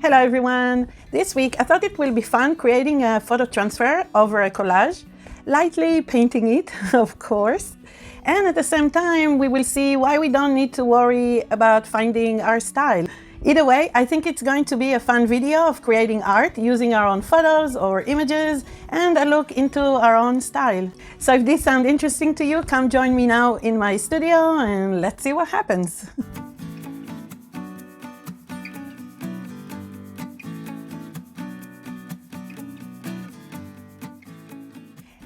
Hello everyone! This week I thought it will be fun creating a photo transfer over a collage, lightly painting it, of course, and at the same time we will see why we don't need to worry about finding our style. Either way, I think it's going to be a fun video of creating art using our own photos or images and a look into our own style. So if this sounds interesting to you, come join me now in my studio and let's see what happens.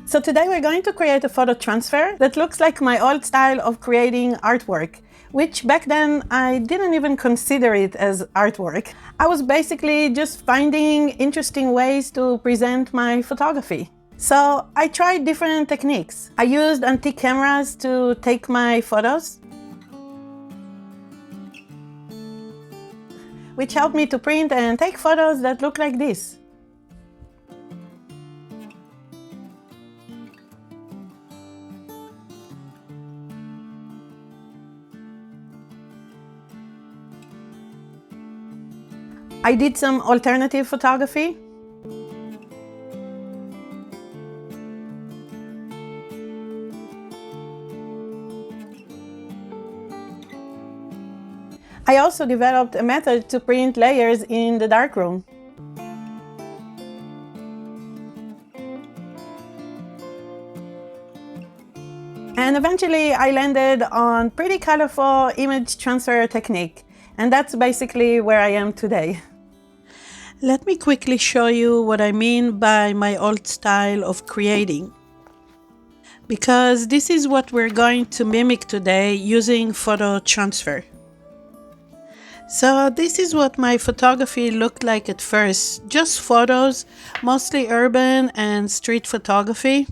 So today we're going to create a photo transfer that looks like my old style of creating artwork, which back then I didn't even consider it as artwork. I was basically just finding interesting ways to present my photography. So I tried different techniques. I used antique cameras to take my photos, which helped me to print and take photos that look like this. I did some alternative photography. I also developed a method to print layers in the darkroom. And eventually I landed on pretty colorful image transfer technique. And that's basically where I am today. Let me quickly show you what I mean by my old style of creating, because this is what we're going to mimic today using photo transfer. So this is what my photography looked like at first, just photos, mostly urban and street photography.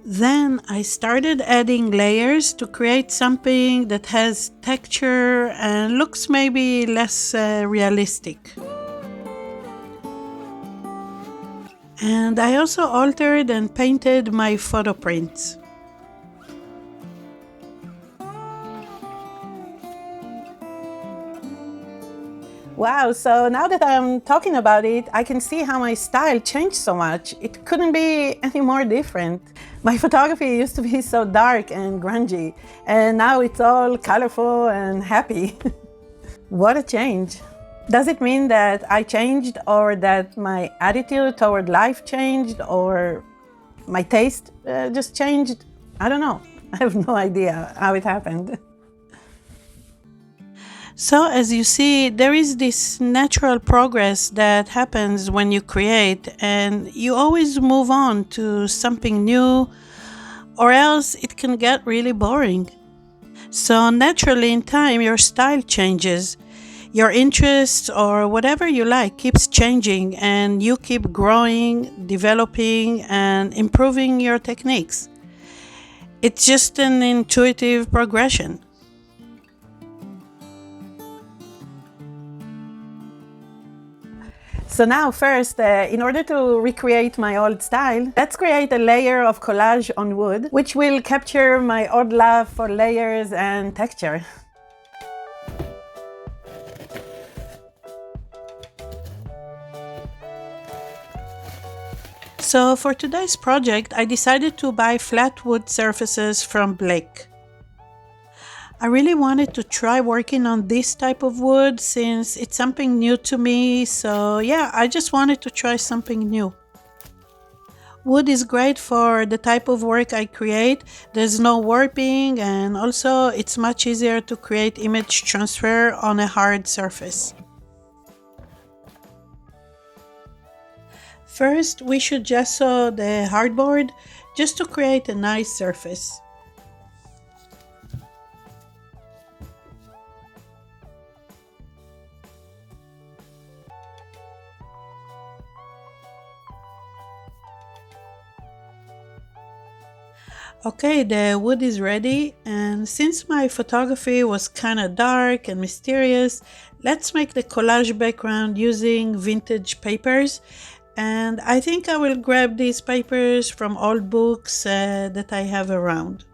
Then I started adding layers to create something that has texture and looks maybe less realistic. And I also altered and painted my photo prints. Wow, so now that I'm talking about it, I can see how my style changed so much. It couldn't be any more different. My photography used to be so dark and grungy, and now it's all colorful and happy. What a change. Does it mean that I changed, or that my attitude toward life changed, or my taste just changed? I don't know. I have no idea how it happened. So as you see, there is this natural progress that happens when you create, and you always move on to something new, or else it can get really boring. So naturally in time your style changes. Your interests or whatever you like keeps changing, and you keep growing, developing, and improving your techniques. It's just an intuitive progression. So now first, in order to recreate my old style, let's create a layer of collage on wood, which will capture my old love for layers and texture. So for today's project, I decided to buy flat wood surfaces from Blick. I really wanted to try working on this type of wood since it's something new to me, so yeah, I just wanted to try something new. Wood is great for the type of work I create. There's no warping, and also it's much easier to create image transfer on a hard surface. First, we should gesso the hardboard just to create a nice surface. Okay, the wood is ready, and since my photography was kinda dark and mysterious, let's make the collage background using vintage papers. And I think I will grab these papers from old books that I have around.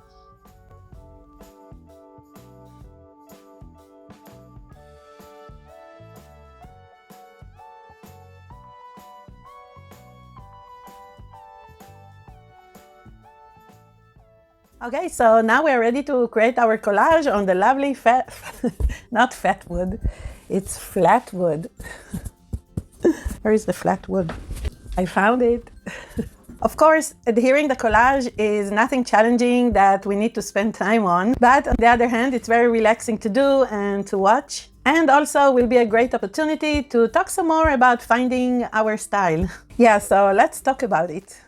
Okay, so now we're ready to create our collage on the lovely not fat wood, it's flat wood. Where is the flat wood? I found it. Of course, adhering the collage is nothing challenging that we need to spend time on, but on the other hand, it's very relaxing to do and to watch. And also will be a great opportunity to talk some more about finding our style. Yeah, so let's talk about it.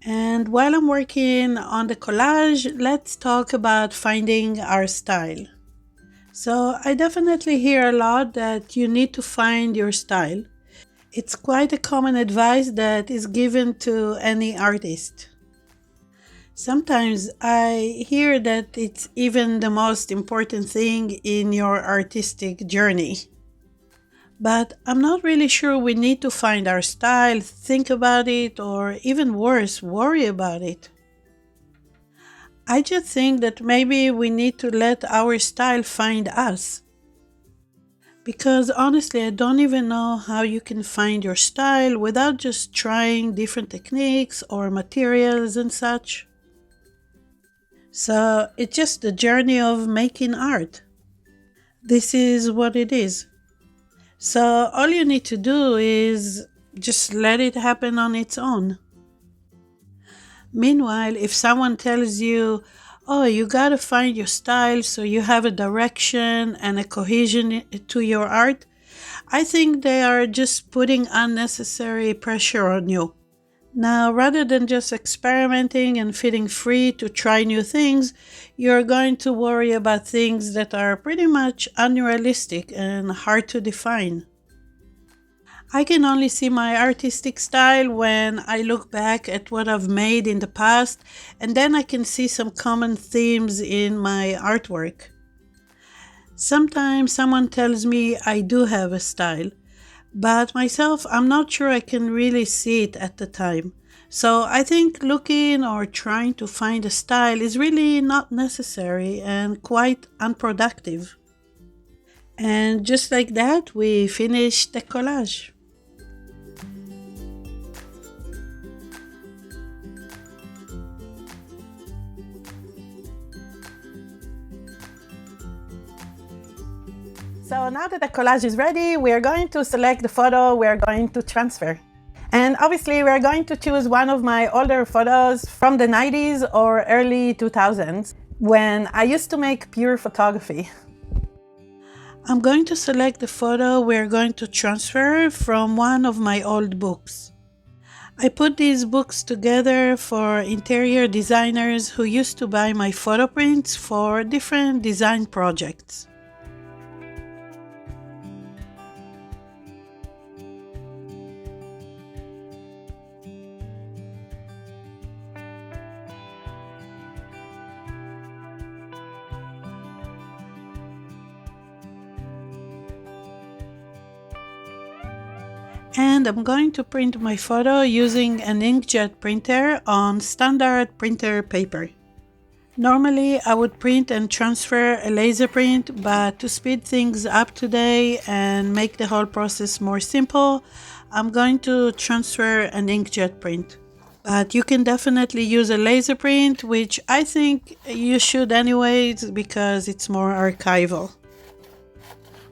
And while I'm working on the collage, let's talk about finding our style. So I definitely hear a lot that you need to find your style. It's quite a common advice that is given to any artist. Sometimes I hear that it's even the most important thing in your artistic journey. But I'm not really sure we need to find our style, think about it, or even worse, worry about it. I just think that maybe we need to let our style find us. Because honestly, I don't even know how you can find your style without just trying different techniques or materials and such. So it's just the journey of making art. This is what it is. So all you need to do is just let it happen on its own. Meanwhile, if someone tells you, oh, you gotta find your style so you have a direction and a cohesion to your art, I think they are just putting unnecessary pressure on you. Now, rather than just experimenting and feeling free to try new things, you're going to worry about things that are pretty much unrealistic and hard to define. I can only see my artistic style when I look back at what I've made in the past, and then I can see some common themes in my artwork. Sometimes someone tells me I do have a style, but myself, I'm not sure I can really see it at the time. So I think looking or trying to find a style is really not necessary and quite unproductive. And just like that, we finished the collage. So now that the collage is ready, we are going to select the photo we are going to transfer. And obviously we're going to choose one of my older photos from the 90s or early 2000s when I used to make pure photography. I'm going to select the photo we're going to transfer from one of my old books. I put these books together for interior designers who used to buy my photo prints for different design projects. And I'm going to print my photo using an inkjet printer on standard printer paper. Normally I would print and transfer a laser print, but to speed things up today and make the whole process more simple, I'm going to transfer an inkjet print. But you can definitely use a laser print, which I think you should anyways because it's more archival.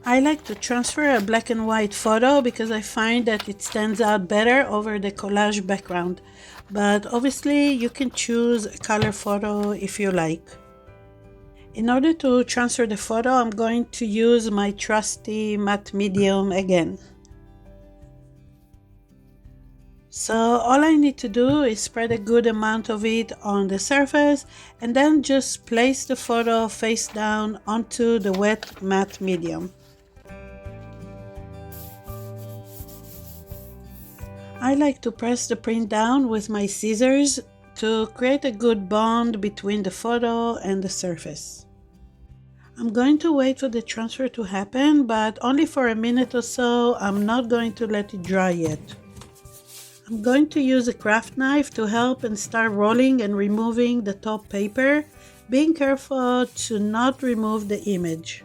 I like to transfer a black and white photo because I find that it stands out better over the collage background. But obviously you can choose a color photo if you like. In order to transfer the photo, I'm going to use my trusty matte medium again. So all I need to do is spread a good amount of it on the surface and then just place the photo face down onto the wet matte medium. I like to press the print down with my scissors to create a good bond between the photo and the surface. I'm going to wait for the transfer to happen, but only for a minute or so. I'm not going to let it dry yet. I'm going to use a craft knife to help and start rolling and removing the top paper, being careful to not remove the image.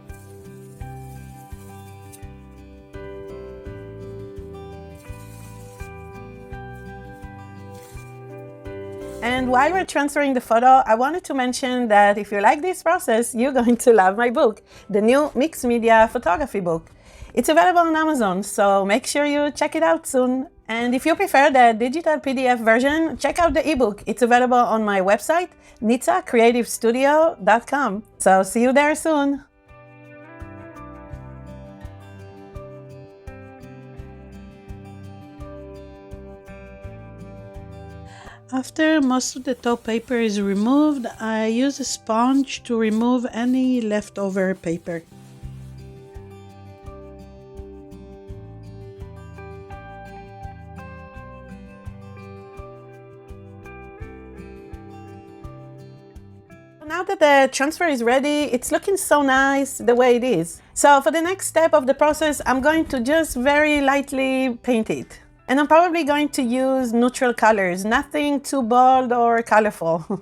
And while we're transferring the photo, I wanted to mention that if you like this process, you're going to love my book, the new mixed media photography book. It's available on Amazon, so make sure you check it out soon. And if you prefer the digital PDF version, check out the ebook. It's available on my website, nitsacreativestudio.com. So see you there soon. After most of the top paper is removed, I use a sponge to remove any leftover paper. Now that the transfer is ready, it's looking so nice the way it is. So for the next step of the process, I'm going to just very lightly paint it. And I'm probably going to use neutral colors, nothing too bold or colorful.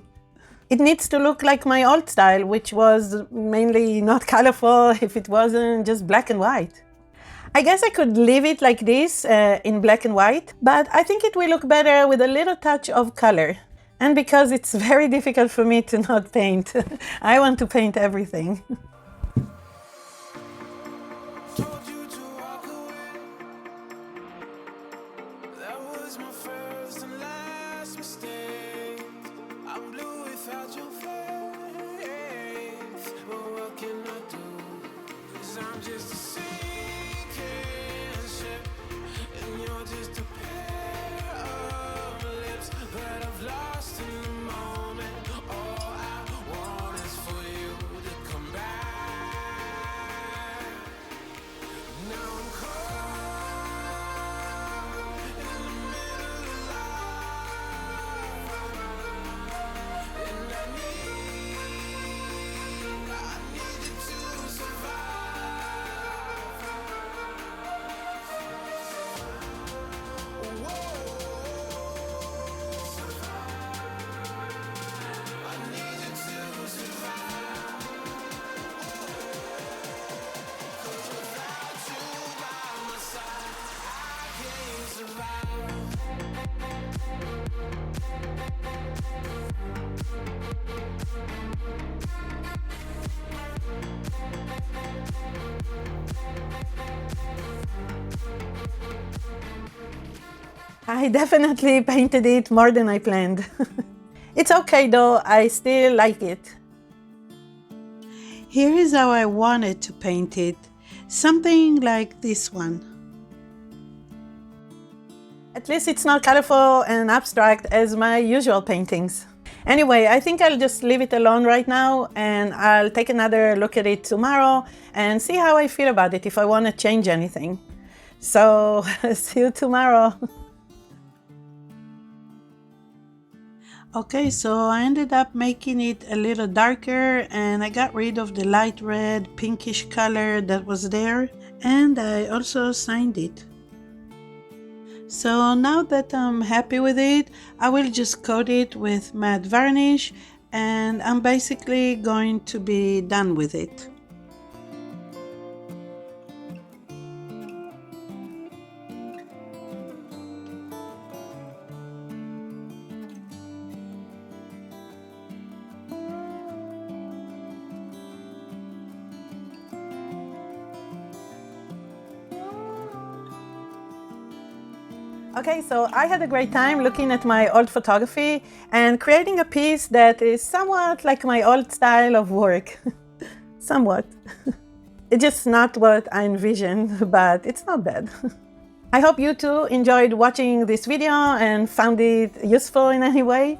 It needs to look like my old style, which was mainly not colorful if it wasn't just black and white. I guess I could leave it like this in black and white, but I think it will look better with a little touch of color. And because it's very difficult for me to not paint, I want to paint everything. I definitely painted it more than I planned. It's okay though, I still like it. Here is how I wanted to paint it. Something like this one. At least it's not colorful and abstract as my usual paintings. Anyway, I think I'll just leave it alone right now and I'll take another look at it tomorrow and see how I feel about it, if I want to change anything. So, see you tomorrow. Okay, so I ended up making it a little darker and I got rid of the light red pinkish color that was there, and I also signed it. So now that I'm happy with it, I will just coat it with matte varnish and I'm basically going to be done with it. Okay, so I had a great time looking at my old photography and creating a piece that is somewhat like my old style of work. Somewhat. It's just not what I envisioned, but it's not bad. I hope you too enjoyed watching this video and found it useful in any way.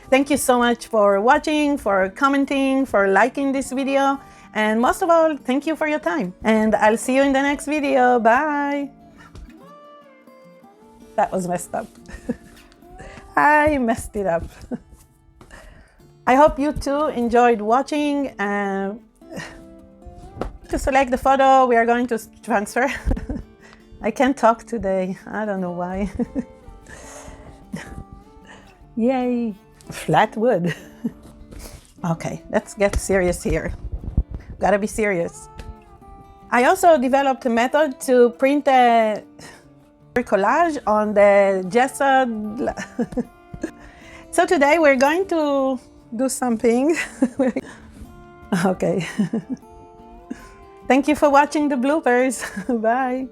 Thank you so much for watching, for commenting, for liking this video, and most of all, thank you for your time. And I'll see you in the next video. Bye! That was messed up. I messed it up. I hope you too enjoyed watching. To select the photo, we are going to transfer. I can't talk today. I don't know why. Yay! Flat wood. Okay, let's get serious here. Gotta be serious. I also developed a method to print a collage on the gesso. So today we're going to do something. Okay. Thank you for watching the bloopers. Bye.